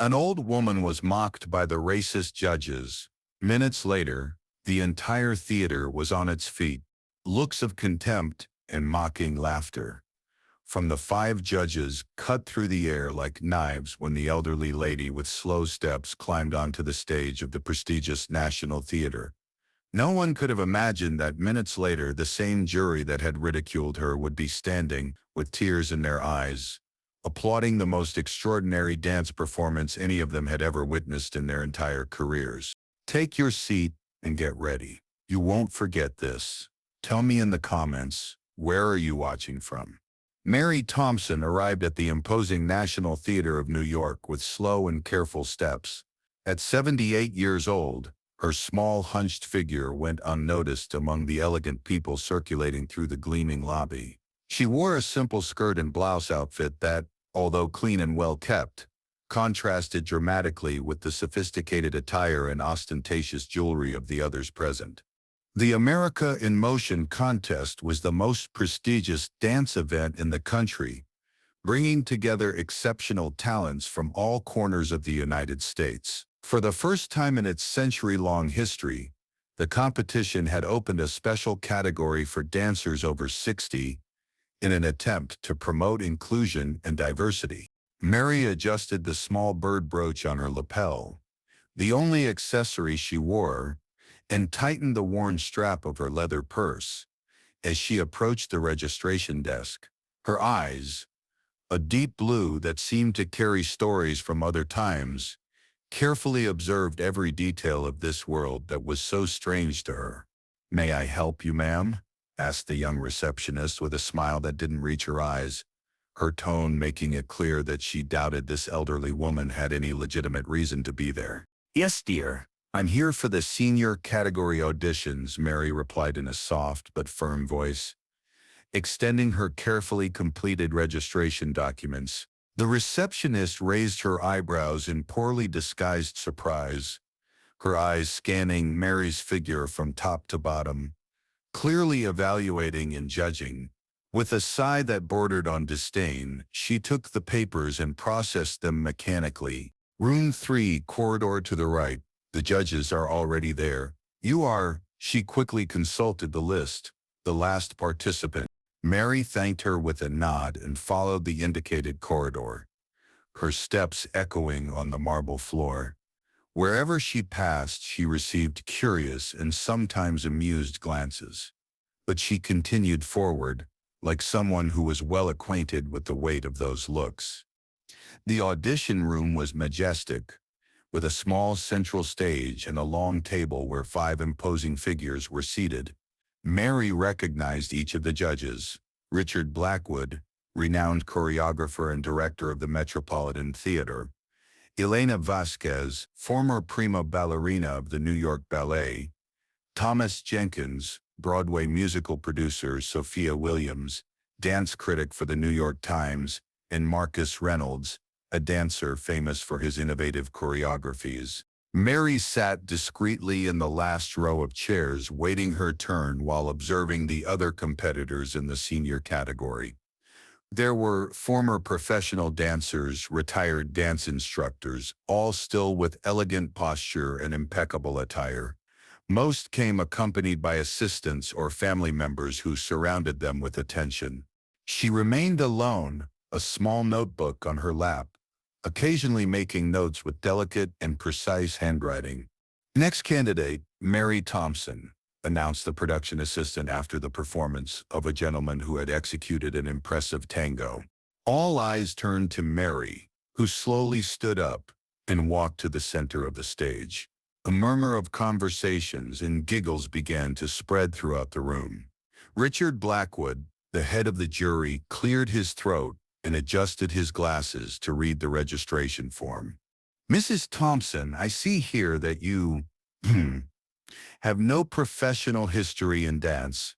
An old woman was mocked by the racist judges. Minutes later, the entire theater was on its feet. Looks of contempt and mocking laughter from the five judges cut through the air like knives when the elderly lady with slow steps climbed onto the stage of the prestigious National Theater. No one could have imagined that minutes later the same jury that had ridiculed her would be standing, with tears in their eyes, applauding the most extraordinary dance performance any of them had ever witnessed in their entire careers. Take your seat and get ready. You won't forget this. Tell me in the comments, where are you watching from? Mary Thompson arrived at the imposing National Theater of New York with slow and careful steps. At 78 years old, her small hunched figure went unnoticed among the elegant people circulating through the gleaming lobby. She wore a simple skirt and blouse outfit that, although clean and well-kept, contrasted dramatically with the sophisticated attire and ostentatious jewelry of the others present. The America in Motion contest was the most prestigious dance event in the country, bringing together exceptional talents from all corners of the United States. For the first time in its century-long history, the competition had opened a special category for dancers over 60 in an attempt to promote inclusion and diversity. Mary adjusted the small bird brooch on her lapel, the only accessory she wore, and tightened the worn strap of her leather purse as she approached the registration desk. Her eyes, a deep blue that seemed to carry stories from other times, carefully observed every detail of this world that was so strange to her. "May I help you, ma'am?" asked the young receptionist with a smile that didn't reach her eyes, her tone making it clear that she doubted this elderly woman had any legitimate reason to be there. "Yes, dear. I'm here for the senior category auditions," Mary replied in a soft but firm voice, extending her carefully completed registration documents. The receptionist raised her eyebrows in poorly disguised surprise, her eyes scanning Mary's figure from top to bottom, clearly evaluating and judging. With a sigh that bordered on disdain, she took the papers and processed them mechanically. "Room 3, corridor to the right. The judges are already there." "You are," she quickly consulted the list, "the last participant." Mary thanked her with a nod and followed the indicated corridor, her steps echoing on the marble floor. Wherever she passed, she received curious and sometimes amused glances. But she continued forward, like someone who was well acquainted with the weight of those looks. The audition room was majestic, with a small central stage and a long table where 5 imposing figures were seated. Mary recognized each of the judges: Richard Blackwood, renowned choreographer and director of the Metropolitan Theater; Elena Vasquez, former prima ballerina of the New York Ballet; Thomas Jenkins, Broadway musical producer; Sophia Williams, dance critic for the New York Times; and Marcus Reynolds, a dancer famous for his innovative choreographies. Mary sat discreetly in the last row of chairs, waiting her turn while observing the other competitors in the senior category. There were former professional dancers, retired dance instructors, all still with elegant posture and impeccable attire. Most came accompanied by assistants or family members who surrounded them with attention. She remained alone, a small notebook on her lap, occasionally making notes with delicate and precise handwriting. "Next candidate, Mary Thompson," announced the production assistant after the performance of a gentleman who had executed an impressive tango. All eyes turned to Mary, who slowly stood up and walked to the center of the stage. A murmur of conversations and giggles began to spread throughout the room. Richard Blackwood, the head of the jury, cleared his throat and adjusted his glasses to read the registration form. "Mrs. Thompson, I see here that you have no professional history in dance."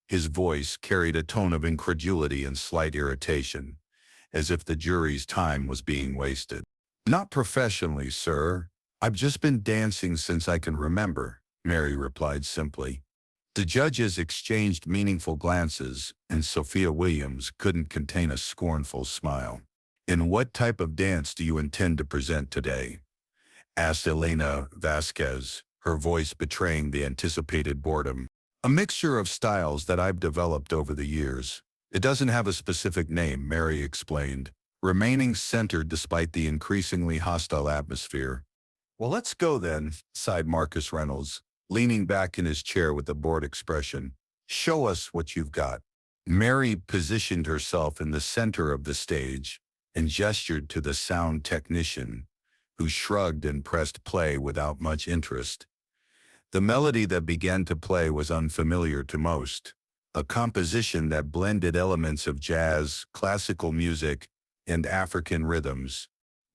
His voice carried a tone of incredulity and slight irritation, as if the jury's time was being wasted. "Not professionally, sir. I've just been dancing since I can remember," Mary replied simply. The judges exchanged meaningful glances, and Sophia Williams couldn't contain a scornful smile. "And what type of dance do you intend to present today?" asked Elena Vasquez, her voice betraying the anticipated boredom. "A mixture of styles that I've developed over the years. It doesn't have a specific name," Mary explained, remaining centered despite the increasingly hostile atmosphere. "Well, let's go then," sighed Marcus Reynolds, leaning back in his chair with a bored expression. "Show us what you've got." Mary positioned herself in the center of the stage and gestured to the sound technician, who shrugged and pressed play without much interest. The melody that began to play was unfamiliar to most, a composition that blended elements of jazz, classical music, and African rhythms.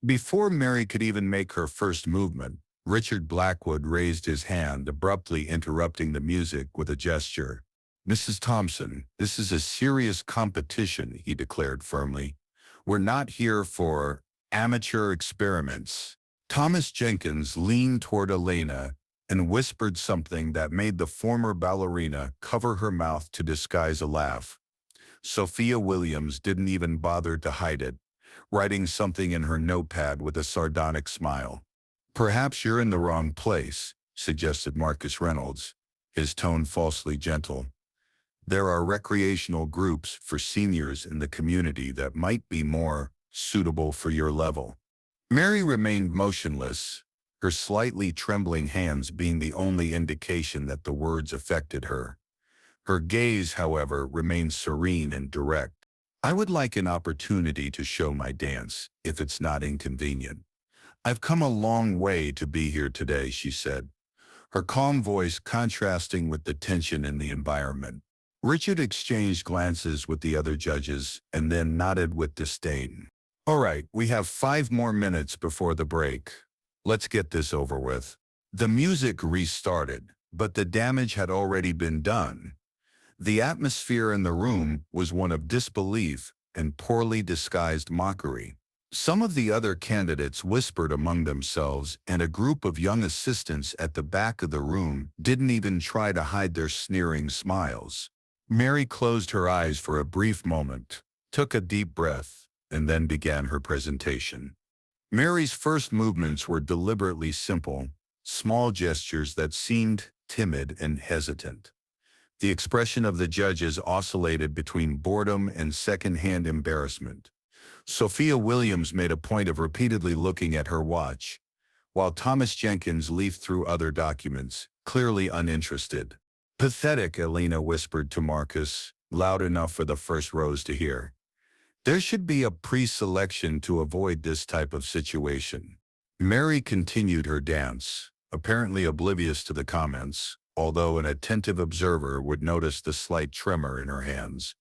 Before Mary could even make her first movement, Richard Blackwood raised his hand, abruptly interrupting the music with a gesture. "Mrs. Thompson, this is a serious competition," he declared firmly. "We're not here for amateur experiments." Thomas Jenkins leaned toward Elena and whispered something that made the former ballerina cover her mouth to disguise a laugh. Sophia Williams didn't even bother to hide it, writing something in her notepad with a sardonic smile. "Perhaps you're in the wrong place," suggested Marcus Reynolds, his tone falsely gentle. "There are recreational groups for seniors in the community that might be more suitable for your level." Mary remained motionless, her slightly trembling hands being the only indication that the words affected her. Her gaze, however, remained serene and direct. "I would like an opportunity to show my dance, if it's not inconvenient. I've come a long way to be here today," she said, her calm voice contrasting with the tension in the environment. Richard exchanged glances with the other judges and then nodded with disdain. "All right, we have 5 more minutes before the break. Let's get this over with." The music restarted, but the damage had already been done. The atmosphere in the room was one of disbelief and poorly disguised mockery. Some of the other candidates whispered among themselves, and a group of young assistants at the back of the room didn't even try to hide their sneering smiles. Mary closed her eyes for a brief moment, took a deep breath, and then began her presentation. Mary's first movements were deliberately simple, small gestures that seemed timid and hesitant. The expression of the judges oscillated between boredom and second-hand embarrassment. Sophia Williams made a point of repeatedly looking at her watch, while Thomas Jenkins leafed through other documents, clearly uninterested. "Pathetic," Elena whispered to Marcus, loud enough for the first rows to hear. "There should be a pre-selection to avoid this type of situation." Mary continued her dance, apparently oblivious to the comments, although an attentive observer would notice the slight tremor in her hands.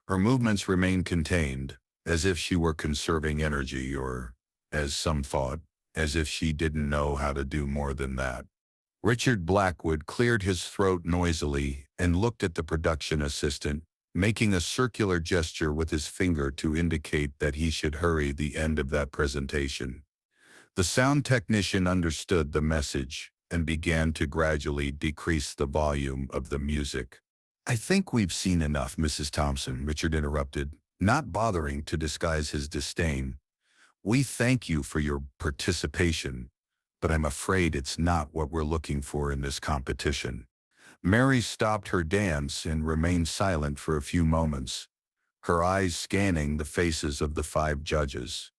Her movements remained contained, as if she were conserving energy or, as some thought, as if she didn't know how to do more than that. Richard Blackwood cleared his throat noisily and looked at the production assistant, making a circular gesture with his finger to indicate that he should hurry the end of that presentation. The sound technician understood the message and began to gradually decrease the volume of the music. "I think we've seen enough, Mrs. Thompson," Richard interrupted, not bothering to disguise his disdain. "We thank you for your participation, but I'm afraid it's not what we're looking for in this competition." Mary stopped her dance and remained silent for a few moments, her eyes scanning the faces of the 5 judges.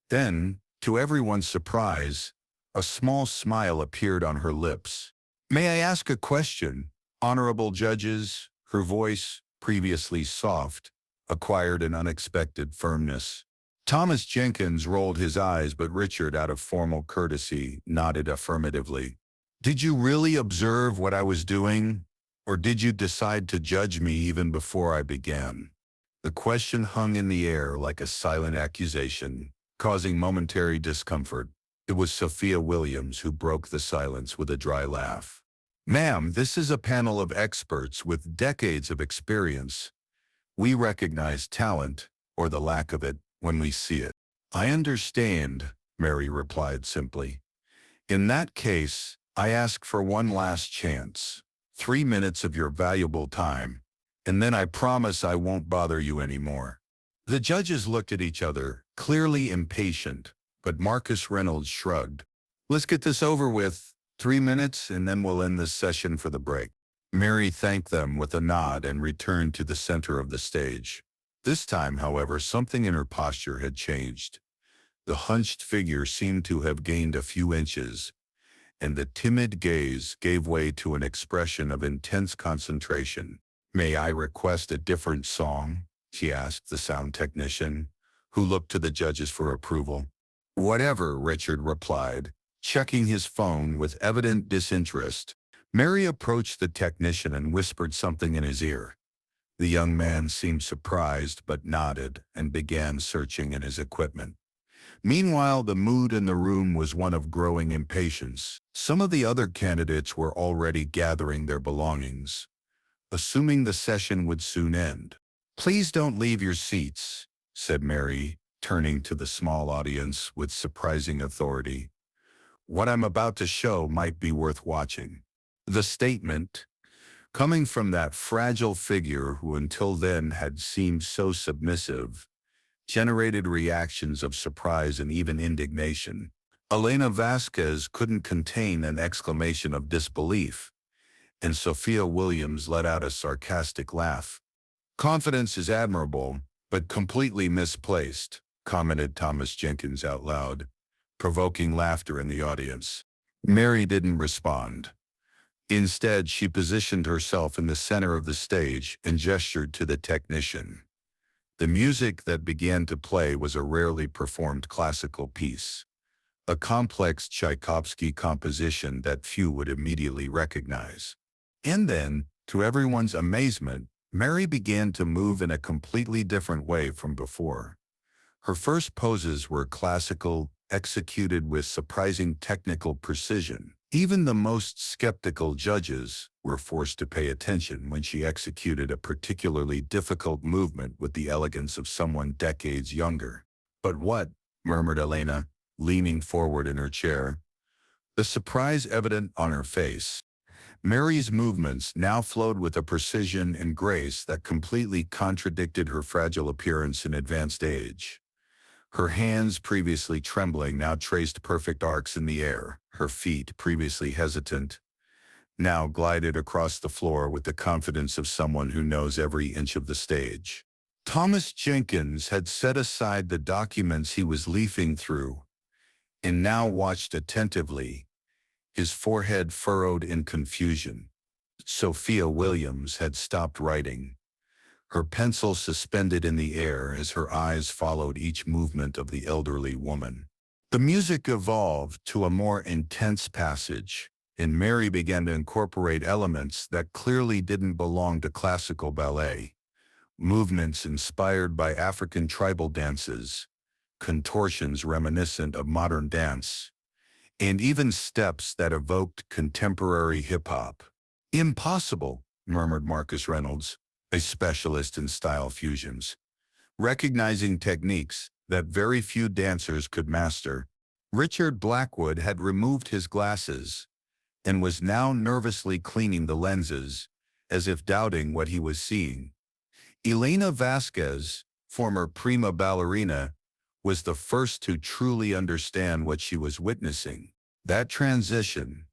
Then, to everyone's surprise, a small smile appeared on her lips. "May I ask a question, honorable judges?" Her voice, previously soft, acquired an unexpected firmness. Thomas Jenkins rolled his eyes, but Richard, out of formal courtesy, nodded affirmatively. "Did you really observe what I was doing, or did you decide to judge me even before I began?" The question hung in the air like a silent accusation, causing momentary discomfort. It was Sophia Williams who broke the silence with a dry laugh. "Ma'am, this is a panel of experts with decades of experience. We recognize talent, or the lack of it, when we see it." "I understand," Mary replied simply. "In that case, I ask for one last chance. 3 minutes of your valuable time, and then I promise I won't bother you anymore." The judges looked at each other, clearly impatient, but Marcus Reynolds shrugged. Let's get this over with. 3 minutes, and then we'll end this session for the break. Mary thanked them with a nod and returned to the center of the stage. This time, however, something in her posture had changed. The hunched figure seemed to have gained a few inches, and the timid gaze gave way to an expression of intense concentration. May I request a different song? She asked the sound technician, who looked to the judges for approval. Whatever, Richard replied, checking his phone with evident disinterest. Mary approached the technician and whispered something in his ear. The young man seemed surprised but nodded and began searching in his equipment. Meanwhile, the mood in the room was one of growing impatience. Some of the other candidates were already gathering their belongings, assuming the session would soon end. Please don't leave your seats, said Mary, turning to the small audience with surprising authority. What I'm about to show might be worth watching. The statement, coming from that fragile figure who until then had seemed so submissive, generated reactions of surprise and even indignation. Elena Vasquez couldn't contain an exclamation of disbelief, and Sophia Williams let out a sarcastic laugh. Confidence is admirable, but completely misplaced, commented Thomas Jenkins out loud, provoking laughter in the audience. Mary didn't respond. Instead, she positioned herself in the center of the stage and gestured to the technician. The music that began to play was a rarely performed classical piece, a complex Tchaikovsky composition that few would immediately recognize. And then, to everyone's amazement, Mary began to move in a completely different way from before. Her first poses were classical, executed with surprising technical precision. Even the most skeptical judges were forced to pay attention when she executed a particularly difficult movement with the elegance of someone decades younger. But what? Murmured Elena, leaning forward in her chair, the surprise evident on her face. Mary's movements now flowed with a precision and grace that completely contradicted her fragile appearance and advanced age. Her hands, previously trembling, now traced perfect arcs in the air. Her feet, previously hesitant, now glided across the floor with the confidence of someone who knows every inch of the stage. Thomas Jenkins had set aside the documents he was leafing through and now watched attentively, his forehead furrowed in confusion. Sophia Williams had stopped writing, her pencil suspended in the air as her eyes followed each movement of the elderly woman. The music evolved to a more intense passage, and Mary began to incorporate elements that clearly didn't belong to classical ballet. Movements inspired by African tribal dances, contortions reminiscent of modern dance, and even steps that evoked contemporary hip-hop. Impossible, murmured Marcus Reynolds, a specialist in style fusions, recognizing techniques that very few dancers could master. Richard Blackwood had removed his glasses and was now nervously cleaning the lenses, as if doubting what he was seeing. Elena Vasquez, former prima ballerina, was the first to truly understand what she was witnessing. That transition,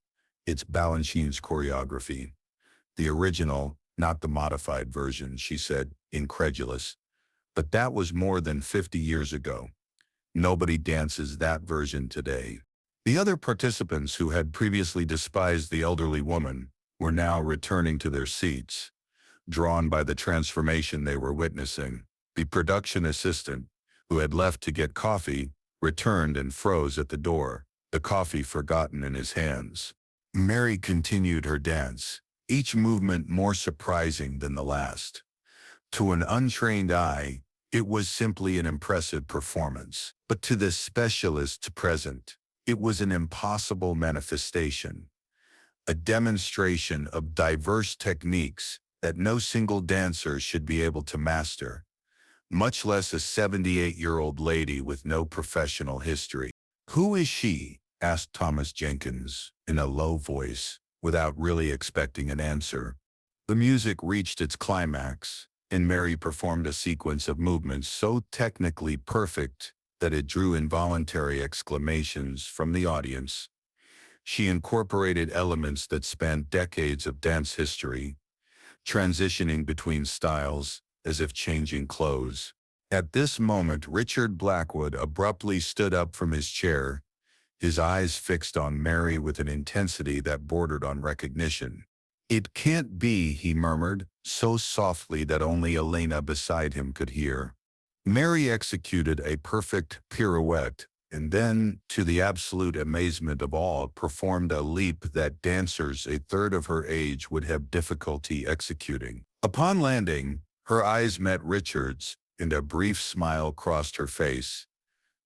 it's Balanchine's choreography. The original, not the modified version, she said, incredulous. But that was more than 50 years ago. Nobody dances that version today. The other participants who had previously despised the elderly woman were now returning to their seats, drawn by the transformation they were witnessing. The production assistant, who had left to get coffee, returned and froze at the door, the coffee forgotten in his hands. Mary continued her dance, each movement more surprising than the last. To an untrained eye, it was simply an impressive performance, but to the specialists present, it was an impossible manifestation, a demonstration of diverse techniques that no single dancer should be able to master, much less a 78-year-old lady with no professional history. "Who is she?" asked Thomas Jenkins in a low voice, without really expecting an answer. The music reached its climax, and Mary performed a sequence of movements so technically perfect that it drew involuntary exclamations from the audience. She incorporated elements that spanned decades of dance history, transitioning between styles as if changing clothes. At this moment, Richard Blackwood abruptly stood up from his chair, his eyes fixed on Mary with an intensity that bordered on recognition. "It can't be," he murmured, so softly that only Elena beside him could hear. Mary executed a perfect pirouette, and then, to the absolute amazement of all, performed a leap that dancers a third of her age would have difficulty executing. Upon landing, her eyes met Richard's, and a brief smile crossed her face.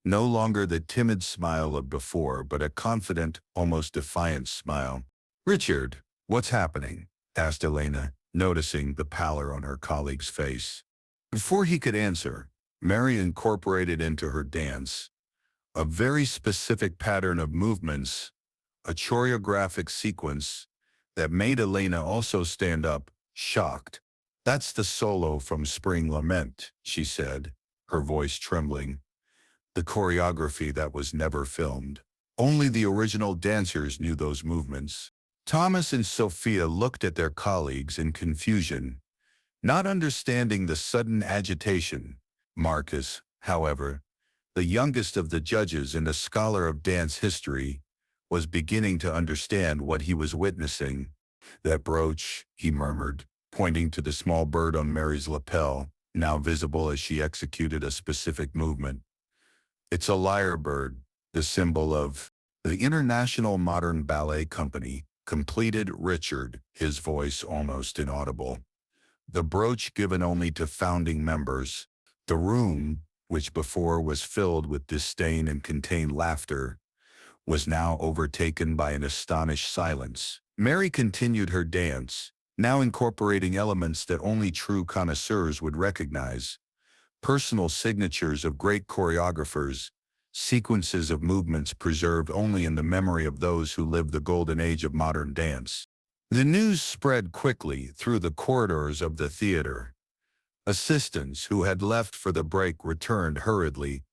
No longer the timid smile of before, but a confident, almost defiant smile. "Richard, what's happening?" asked Elena, noticing the pallor on her colleague's face. Before he could answer, Mary incorporated into her dance a very specific pattern of movements, a choreographic sequence that made Elena also stand up, shocked. "That's the solo from Spring Lament," she said, her voice trembling. "The choreography that was never filmed. Only the original dancers knew those movements." Thomas and Sophia looked at their colleagues in confusion, not understanding the sudden agitation. Marcus, however, the youngest of the judges and a scholar of dance history, was beginning to understand what he was witnessing. "That brooch," he murmured, pointing to the small bird on Mary's lapel, now visible as she executed a specific movement. "It's a lyre bird, the symbol of the International Modern Ballet Company," completed Richard, his voice almost inaudible. "The brooch given only to founding members." The room, which before was filled with disdain and contained laughter, was now overtaken by an astonished silence. Mary continued her dance, now incorporating elements that only true connoisseurs would recognize: personal signatures of great choreographers, sequences of movements preserved only in the memory of those who lived the golden age of modern dance. The news spread quickly through the corridors of the theater. Assistants who had left for the break returned hurriedly,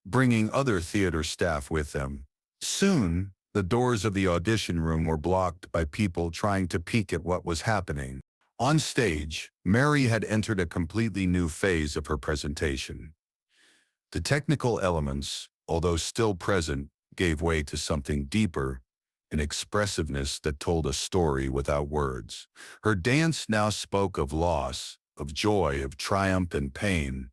bringing other theater staff with them. Soon, the doors of the audition room were blocked by people trying to peek at what was happening. On stage, Mary had entered a completely new phase of her presentation. The technical elements, although still present, gave way to something deeper, an expressiveness that told a story without words. Her dance now spoke of loss, of joy, of triumph and pain,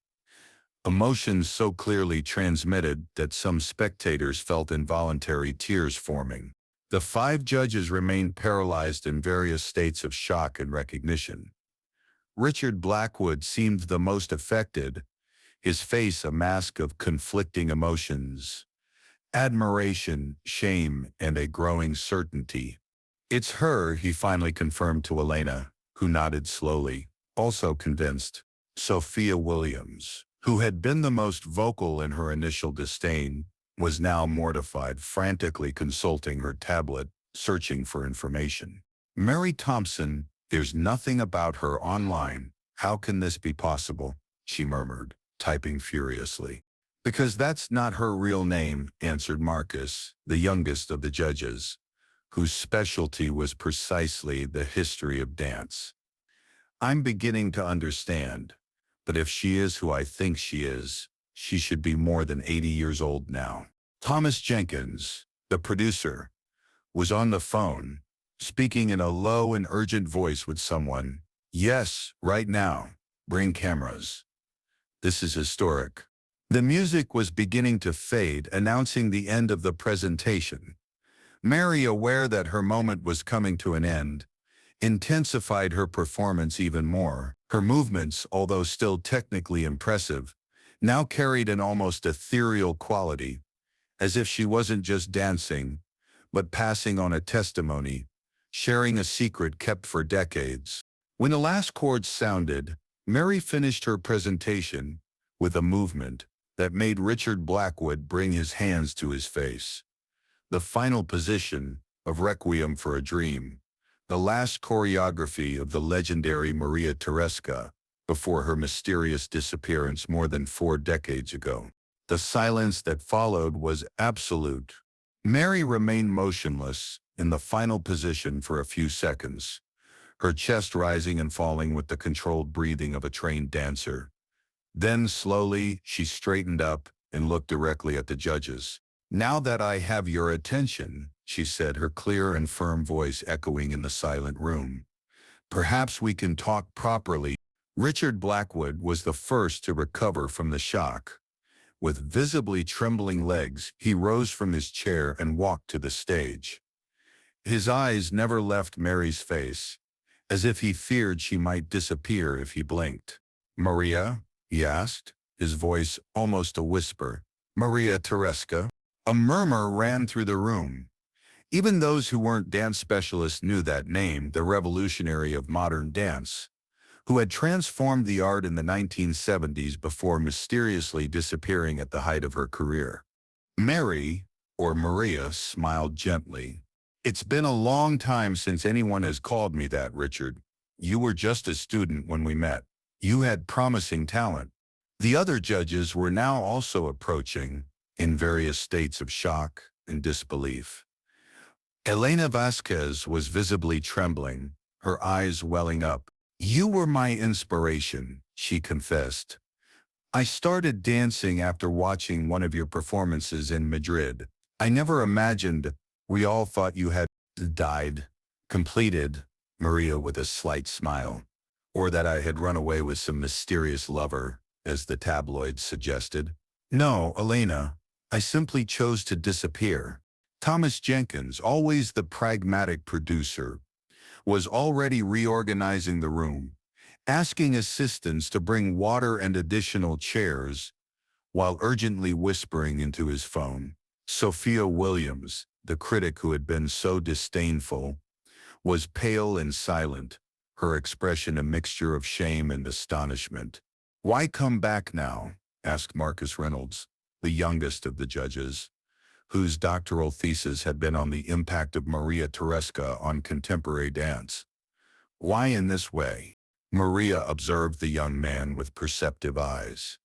emotions so clearly transmitted that some spectators felt involuntary tears forming. The 5 judges remained paralyzed in various states of shock and recognition. Richard Blackwood seemed the most affected, his face a mask of conflicting emotions: admiration, shame, and a growing certainty. "It's her," he finally confirmed to Elena, who nodded slowly, also convinced. Sophia Williams, who had been the most vocal in her initial disdain, was now mortified, frantically consulting her tablet, searching for information. "Mary Thompson, there's nothing about her online. How can this be possible?" she murmured, typing furiously. "Because that's not her real name," answered Marcus, the youngest of the judges, whose specialty was precisely the history of dance. "I'm beginning to understand. But if she is who I think she is, she should be more than 80 years old now." Thomas Jenkins, the producer, was on the phone, speaking in a low and urgent voice with someone. "Yes, right now. Bring cameras. This is historic." The music was beginning to fade, announcing the end of the presentation. Mary, aware that her moment was coming to an end, intensified her performance even more. Her movements, although still technically impressive, now carried an almost ethereal quality, as if she wasn't just dancing, but passing on a testimony, sharing a secret kept for decades. When the last chords sounded, Mary finished her presentation with a movement that made Richard Blackwood bring his hands to his face. The final position of Requiem for a Dream, the last choreography of the legendary Maria Tereska, before her mysterious disappearance more than 4 decades ago. The silence that followed was absolute. Mary remained motionless in the final position for a few seconds, her chest rising and falling with the controlled breathing of a trained dancer. Then slowly, she straightened up and looked directly at the judges. "Now that I have your attention," she said, her clear and firm voice echoing in the silent room, "perhaps we can talk properly." Richard Blackwood was the first to recover from the shock. With visibly trembling legs, he rose from his chair and walked to the stage. His eyes never left Mary's face, as if he feared she might disappear if he blinked. "Maria?" he asked, his voice almost a whisper. "Maria Tereska?" A murmur ran through the room. Even those who weren't dance specialists knew that name, the revolutionary of modern dance, who had transformed the art in the 1970s before mysteriously disappearing at the height of her career. Mary, or Maria, smiled gently. "It's been a long time since anyone has called me that, Richard. You were just a student when we met. You had promising talent." The other judges were now also approaching, in various states of shock and disbelief. Elena Vasquez was visibly trembling, her eyes welling up. "You were my inspiration," she confessed. "I started dancing after watching one of your performances in Madrid. I never imagined. We all thought you had died," completed Maria with a slight smile. "Or that I had run away with some mysterious lover, as the tabloids suggested. No, Elena, I simply chose to disappear." Thomas Jenkins, always the pragmatic producer, was already reorganizing the room, asking assistants to bring water and additional chairs, while urgently whispering into his phone. Sophia Williams, the critic who had been so disdainful, was pale and silent, her expression a mixture of shame and astonishment. "Why come back now?" asked Marcus Reynolds, the youngest of the judges, whose doctoral thesis had been on the impact of Maria Tereska on contemporary dance. "Why in this way?" Maria observed the young man with perceptive eyes.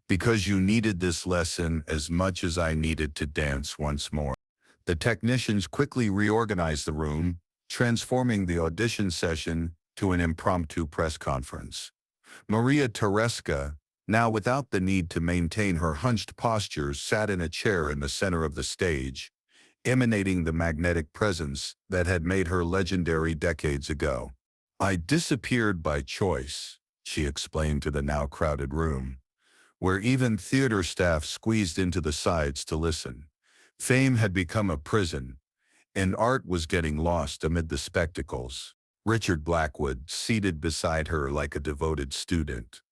"Because you needed this lesson as much as I needed to dance once more." The technicians quickly reorganized the room, transforming the audition session to an impromptu press conference. Maria Tereska, now without the need to maintain her hunched posture, sat in a chair in the center of the stage, emanating the magnetic presence that had made her legendary decades ago. "I disappeared by choice," she explained to the now crowded room, where even theater staff squeezed into the sides to listen. Fame had become a prison, and art was getting lost amid the spectacles. Richard Blackwood, seated beside her like a devoted student,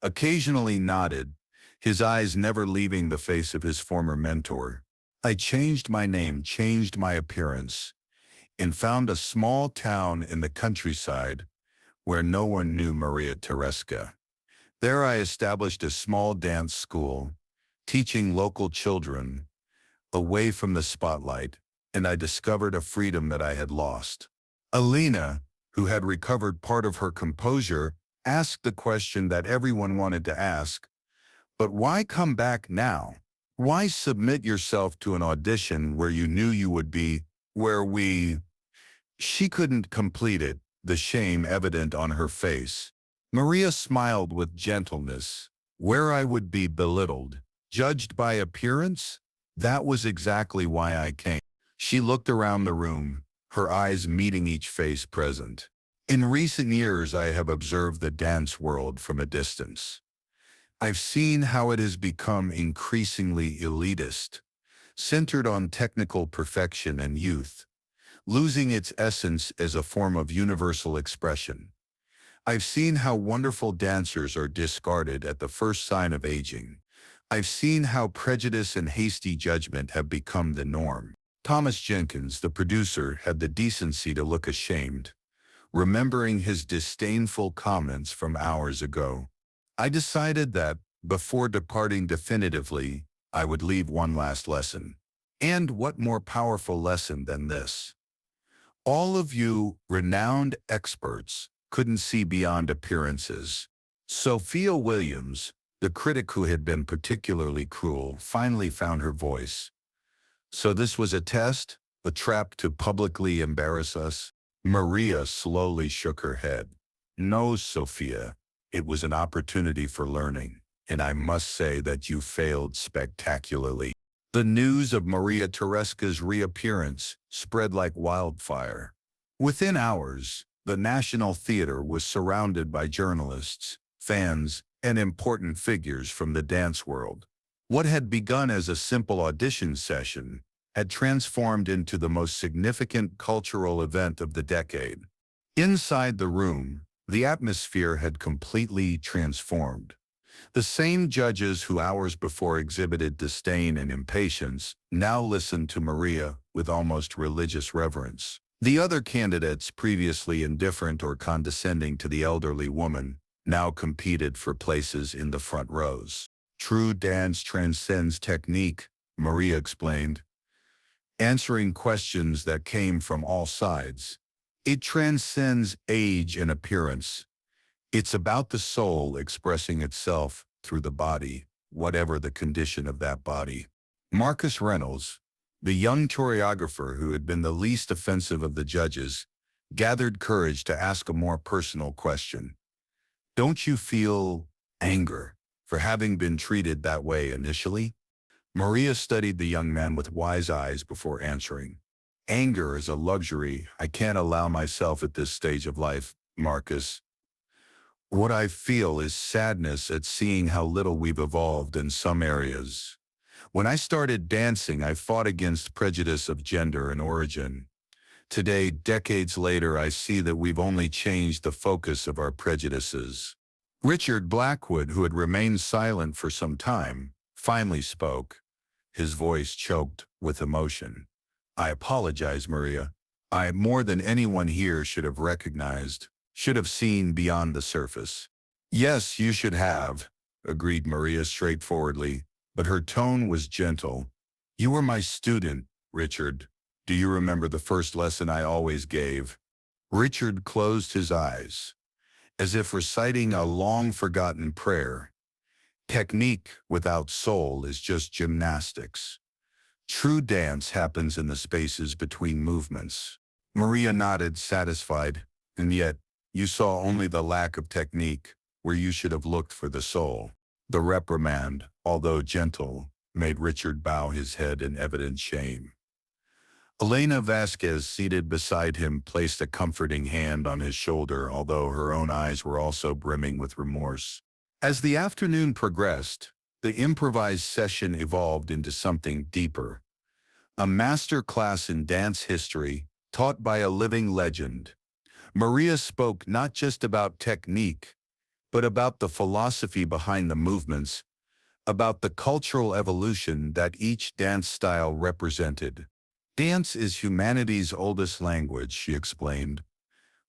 occasionally nodded, his eyes never leaving the face of his former mentor. "I changed my name, changed my appearance, and found a small town in the countryside where no one knew Maria Tereska. There I established a small dance school, teaching local children, away from the spotlight, and I discovered a freedom that I had lost." Elena, who had recovered part of her composure, asked the question that everyone wanted to ask. "But why come back now? Why submit yourself to an audition where you knew you would be, where we—" She couldn't complete it, the shame evident on her face. Maria smiled with gentleness. "Where I would be belittled, judged by appearance? That was exactly why I came." She looked around the room, her eyes meeting each face present. "In recent years I have observed the dance world from a distance. I've seen how it has become increasingly elitist, centered on technical perfection and youth, losing its essence as a form of universal expression. I've seen how wonderful dancers are discarded at the first sign of aging. I've seen how prejudice and hasty judgment have become the norm." Thomas Jenkins, the producer, had the decency to look ashamed, remembering his disdainful comments from hours ago. "I decided that, before departing definitively, I would leave one last lesson. And what more powerful lesson than this? All of you, renowned experts, couldn't see beyond appearances. Sophia Williams, the critic who had been particularly cruel, finally found her voice. So this was a test? A trap to publicly embarrass us? Maria slowly shook her head. No, Sophia. It was an opportunity for learning, and I must say that you failed spectacularly. The news of Maria Tereska's reappearance spread like wildfire. Within hours, the National Theater was surrounded by journalists, fans, and important figures from the dance world. What had begun as a simple audition session had transformed into the most significant cultural event of the decade. Inside the room, the atmosphere had completely transformed. The same judges who hours before exhibited disdain and impatience now listened to Maria with almost religious reverence. The other candidates, previously indifferent or condescending to the elderly woman, now competed for places in the front rows. True dance transcends technique, Maria explained, answering questions that came from all sides. It transcends age and appearance. It's about the soul expressing itself through the body, whatever the condition of that body. Marcus Reynolds, the young choreographer who had been the least offensive of the judges, gathered courage to ask a more personal question. Don't you feel anger for having been treated that way initially? Maria studied the young man with wise eyes before answering. Anger is a luxury I can't allow myself at this stage of life, Marcus. What I feel is sadness at seeing how little we've evolved in some areas. When I started dancing, I fought against prejudice of gender and origin. Today, decades later, I see that we've only changed the focus of our prejudices. Richard Blackwood, who had remained silent for some time, finally spoke. His voice choked with emotion. I apologize, Maria. I, more than anyone here, should have recognized, should have seen beyond the surface. Yes, you should have, agreed Maria straightforwardly, but her tone was gentle. You were my student, Richard. Do you remember the first lesson I always gave? Richard closed his eyes, as if reciting a long-forgotten prayer. Technique without soul is just gymnastics. True dance happens in the spaces between movements. Maria nodded, satisfied, and yet, you saw only the lack of technique where you should have looked for the soul. The reprimand, although gentle, made Richard bow his head in evident shame. Elena Vasquez, seated beside him, placed a comforting hand on his shoulder, although her own eyes were also brimming with remorse. As the afternoon progressed, the improvised session evolved into something deeper. A master class in dance history, taught by a living legend. Maria spoke not just about technique, but about the philosophy behind the movements, about the cultural evolution that each dance style represented. Dance is humanity's oldest language, she explained.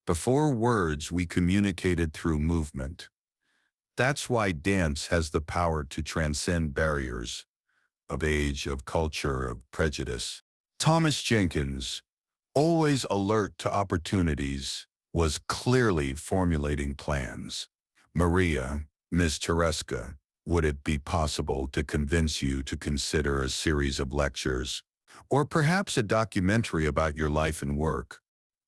Before words, we communicated through movement. That's why dance has the power to transcend barriers of age, of culture, of prejudice. Thomas Jenkins, always alert to opportunities, was clearly formulating plans. Maria, Miss Tereska, would it be possible to convince you to consider a series of lectures, or perhaps a documentary about your life and work?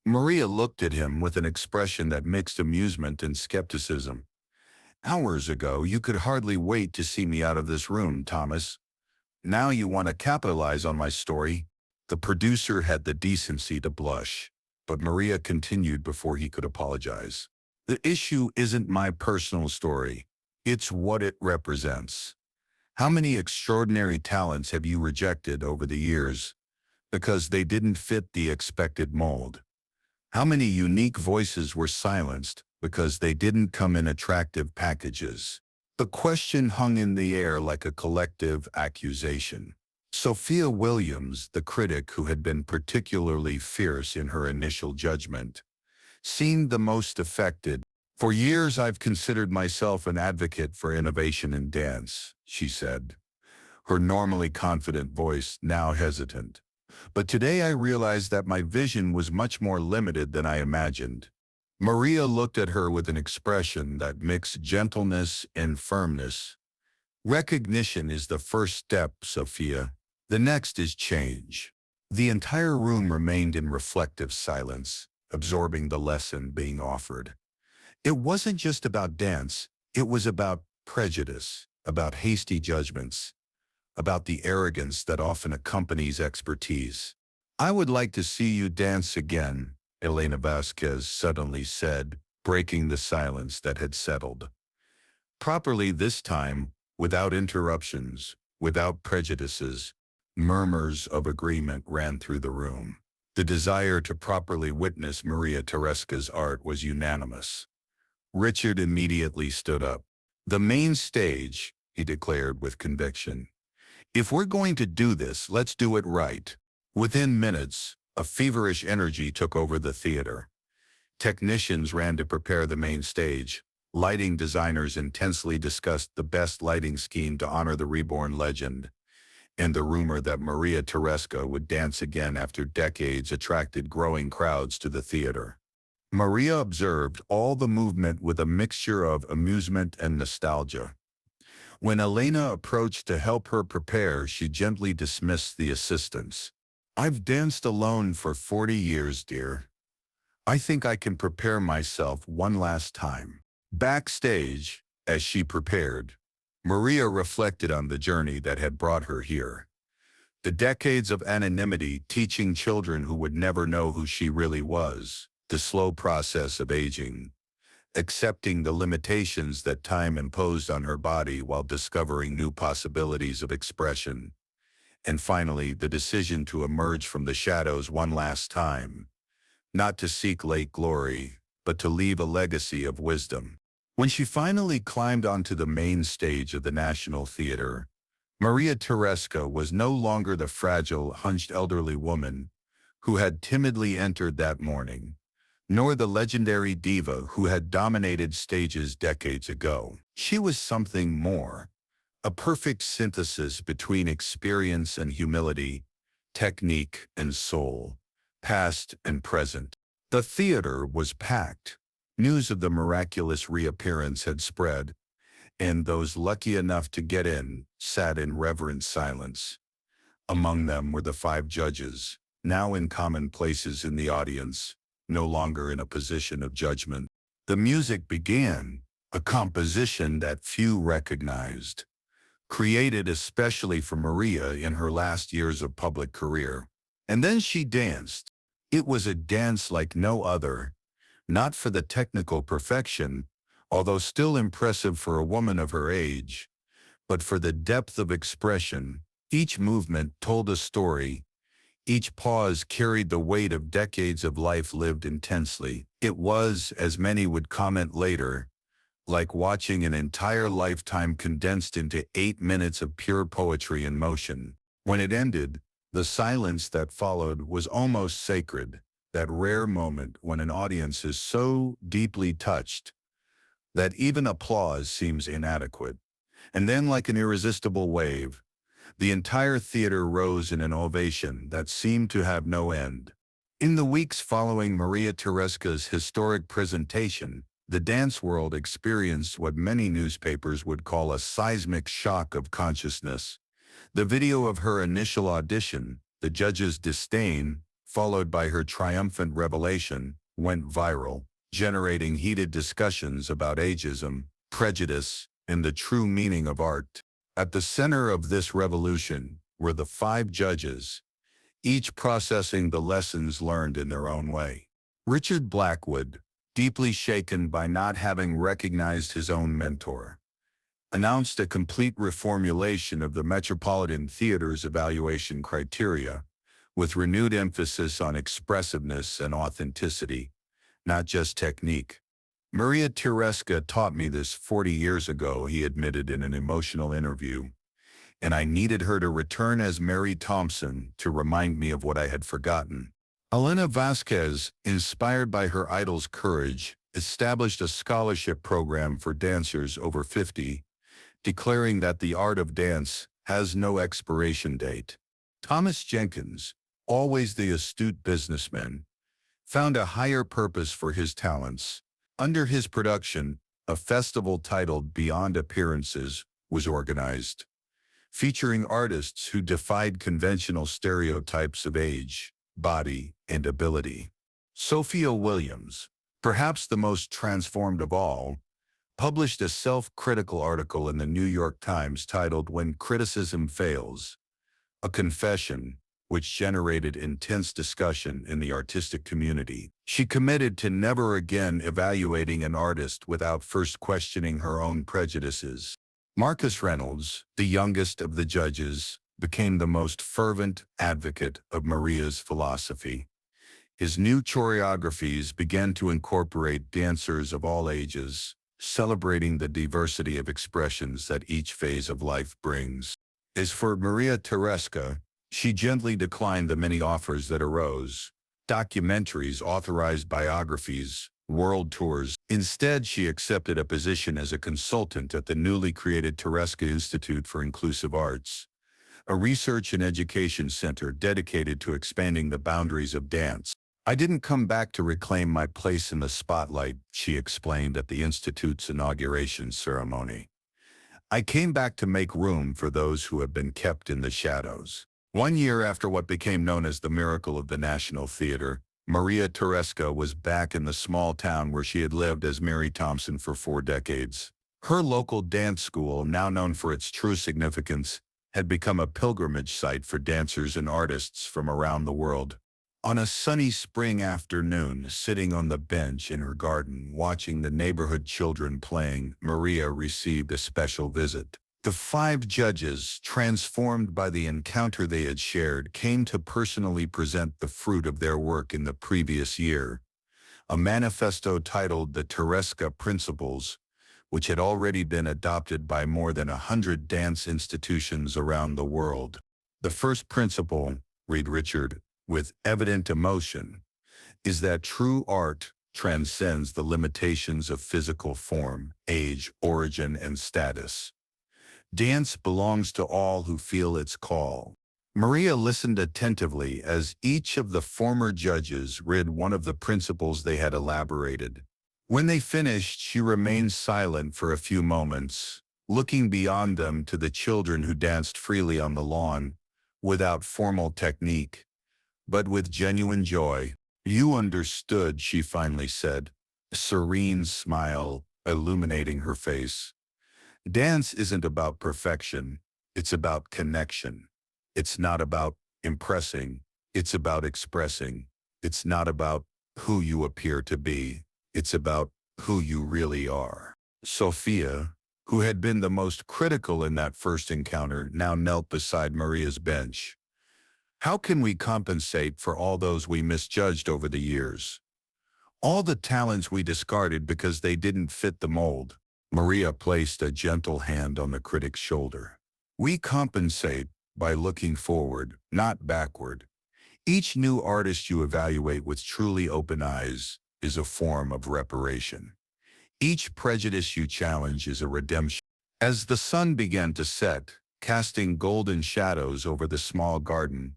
Maria looked at him with an expression that mixed amusement and skepticism. Hours ago, you could hardly wait to see me out of this room, Thomas. Now you want to capitalize on my story? The producer had the decency to blush, but Maria continued before he could apologize. The issue isn't my personal story. It's what it represents. How many extraordinary talents have you rejected over the years because they didn't fit the expected mold? How many unique voices were silenced because they didn't come in attractive packages? The question hung in the air like a collective accusation. Sophia Williams, the critic who had been particularly fierce in her initial judgment, seemed the most affected. For years I've considered myself an advocate for innovation in dance, she said, her normally confident voice now hesitant. But today I realized that my vision was much more limited than I imagined. Maria looked at her with an expression that mixed gentleness and firmness. Recognition is the first step, Sophia. The next is change. The entire room remained in reflective silence, absorbing the lesson being offered. It wasn't just about dance, it was about prejudice, about hasty judgments, about the arrogance that often accompanies expertise. I would like to see you dance again, Elena Vasquez suddenly said, breaking the silence that had settled. Properly this time, without interruptions, without prejudices. Murmurs of agreement ran through the room. The desire to properly witness Maria Tereska's art was unanimous. Richard immediately stood up. The main stage, he declared with conviction. If we're going to do this, let's do it right. Within minutes, a feverish energy took over the theater. Technicians ran to prepare the main stage. Lighting designers intensely discussed the best lighting scheme to honor the reborn legend, and the rumor that Maria Tereska would dance again after decades attracted growing crowds to the theater. Maria observed all the movement with a mixture of amusement and nostalgia. When Elena approached to help her prepare, she gently dismissed the assistants. I've danced alone for 40 years, dear. I think I can prepare myself one last time. Backstage, as she prepared, Maria reflected on the journey that had brought her here. The decades of anonymity teaching children who would never know who she really was, the slow process of aging, accepting the limitations that time imposed on her body while discovering new possibilities of expression, and finally the decision to emerge from the shadows one last time, not to seek late glory, but to leave a legacy of wisdom. When she finally climbed onto the main stage of the National Theater, Maria Tereska was no longer the fragile, hunched elderly woman who had timidly entered that morning, nor the legendary diva who had dominated stages decades ago. She was something more, a perfect synthesis between experience and humility, technique and soul, past and present. The theater was packed. News of the miraculous reappearance had spread, and those lucky enough to get in sat in reverent silence. Among them were the 5 judges, now in common places in the audience, no longer in a position of judgment. The music began, a composition that few recognized, created especially for Maria in her last years of public career. And then she danced. It was a dance like no other, not for the technical perfection, although still impressive for a woman of her age, but for the depth of expression. Each movement told a story. Each pause carried the weight of decades of life lived intensely. It was, as many would comment later, like watching an entire lifetime condensed into 8 minutes of pure poetry in motion. When it ended, the silence that followed was almost sacred, that rare moment when an audience is so deeply touched that even applause seems inadequate. And then, like an irresistible wave, the entire theater rose in an ovation that seemed to have no end. In the weeks following Maria Tereska's historic presentation, the dance world experienced what many newspapers would call a seismic shock of consciousness. The video of her initial audition, the judge's disdain, followed by her triumphant revelation, went viral, generating heated discussions about ageism, prejudice, and the true meaning of art. At the center of this revolution were the 5 judges, each processing the lessons learned in their own way. Richard Blackwood, deeply shaken by not having recognized his own mentor, announced a complete reformulation of the Metropolitan Theater's evaluation criteria, with renewed emphasis on expressiveness and authenticity, not just technique. Maria Tereska taught me this 40 years ago, he admitted in an emotional interview, and I needed her to return as Mary Thompson to remind me of what I had forgotten. Elena Vasquez, inspired by her idol's courage, established a scholarship program for dancers over 50, declaring that the art of dance has no expiration date. Thomas Jenkins, always the astute businessman, found a higher purpose for his talents. Under his production, a festival titled Beyond Appearances was organized, featuring artists who defied conventional stereotypes of age, body, and ability. Sophia Williams, perhaps the most transformed of all, published a self-critical article in the New York Times titled When Criticism Fails, a confession, which generated intense discussion in the artistic community. She committed to never again evaluating an artist without first questioning her own prejudices. Marcus Reynolds, the youngest of the judges, became the most fervent advocate of Maria's philosophy. His new choreographies began to incorporate dancers of all ages, celebrating the diversity of expressions that each phase of life brings. As for Maria Tereska, she gently declined the many offers that arose: documentaries, authorized biographies, world tours. Instead, she accepted a position as a consultant at the newly created Tereska Institute for Inclusive Arts, a research and education center dedicated to expanding the boundaries of dance. "I didn't come back to reclaim my place in the spotlight," she explained at the Institute's inauguration ceremony. "I came back to make room for those who have been kept in the shadows." 1 year after what became known as the miracle of the National Theater, Maria Tereska was back in the small town where she had lived as Mary Thompson for 4 decades. Her local dance school, now known for its true significance, had become a pilgrimage site for dancers and artists from around the world. On a sunny spring afternoon, sitting on the bench in her garden watching the neighborhood children playing, Maria received a special visit. The 5 judges, transformed by the encounter they had shared, came to personally present the fruit of their work in the previous year, a manifesto titled The Tereska Principles, which had already been adopted by more than 100 dance institutions around the world. "The first principle," read Richard, with evident emotion, "is that true art transcends the limitations of physical form, age, origin, and status. Dance belongs to all who feel its call." Maria listened attentively as each of the former judges read one of the principles they had elaborated. When they finished, she remained silent for a few moments, looking beyond them to the children who danced freely on the lawn, without formal technique, but with genuine joy. "You understood," she finally said, a serene smile illuminating her face. "Dance isn't about perfection, it's about connection. It's not about impressing, it's about expressing. It's not about who you appear to be, it's about who you really are." Sophia, who had been the most critical in that first encounter, now knelt beside Maria's bench. "How can we compensate for all those we misjudged over the years? All the talents we discarded because they didn't fit the mold?" Maria placed a gentle hand on the critic's shoulder. "We compensate by looking forward, not backward. Each new artist you evaluate with truly open eyes is a form of reparation. Each prejudice you challenge is a redemption." As the sun began to set, casting golden shadows over the small garden,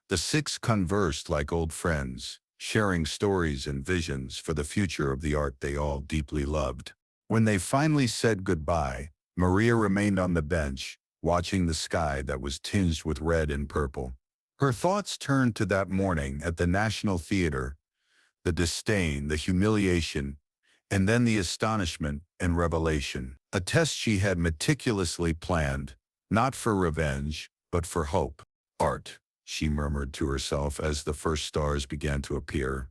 the 6 conversed like old friends, sharing stories and visions for the future of the art they all deeply loved. When they finally said goodbye, Maria remained on the bench, watching the sky that was tinged with red and purple. Her thoughts turned to that morning at the National Theater, the disdain, the humiliation, and then the astonishment and revelation. A test she had meticulously planned, not for revenge, but for hope. "Art," she murmured to herself as the first stars began to appear,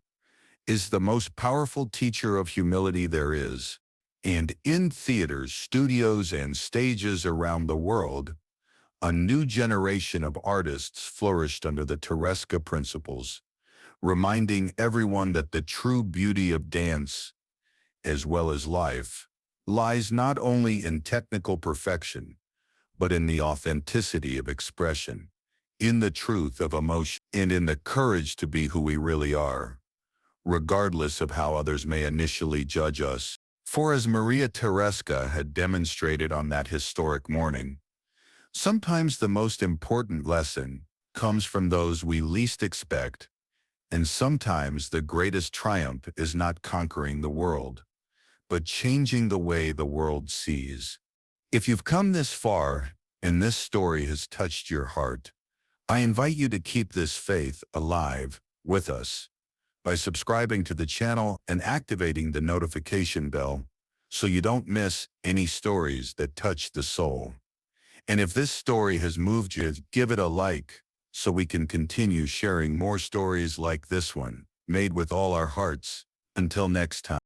"is the most powerful teacher of humility there is." And in theaters, studios, and stages around the world, a new generation of artists flourished under the Tereska principles, reminding everyone that the true beauty of dance, as well as life, lies not only in technical perfection, but in the authenticity of expression, in the truth of emotion, and in the courage to be who we really are, regardless of how others may initially judge us. For as Maria Tereska had demonstrated on that historic morning, sometimes the most important lesson comes from those we least expect, And sometimes the greatest triumph is not conquering the world, but changing the way the world sees. If you've come this far and this story has touched your heart, I invite you to keep this faith alive with us by subscribing to the channel and activating the notification bell so you don't miss any stories that touch the soul. And if this story has moved you, give it a like so we can continue sharing more stories like this one, made with all our hearts. Until next time.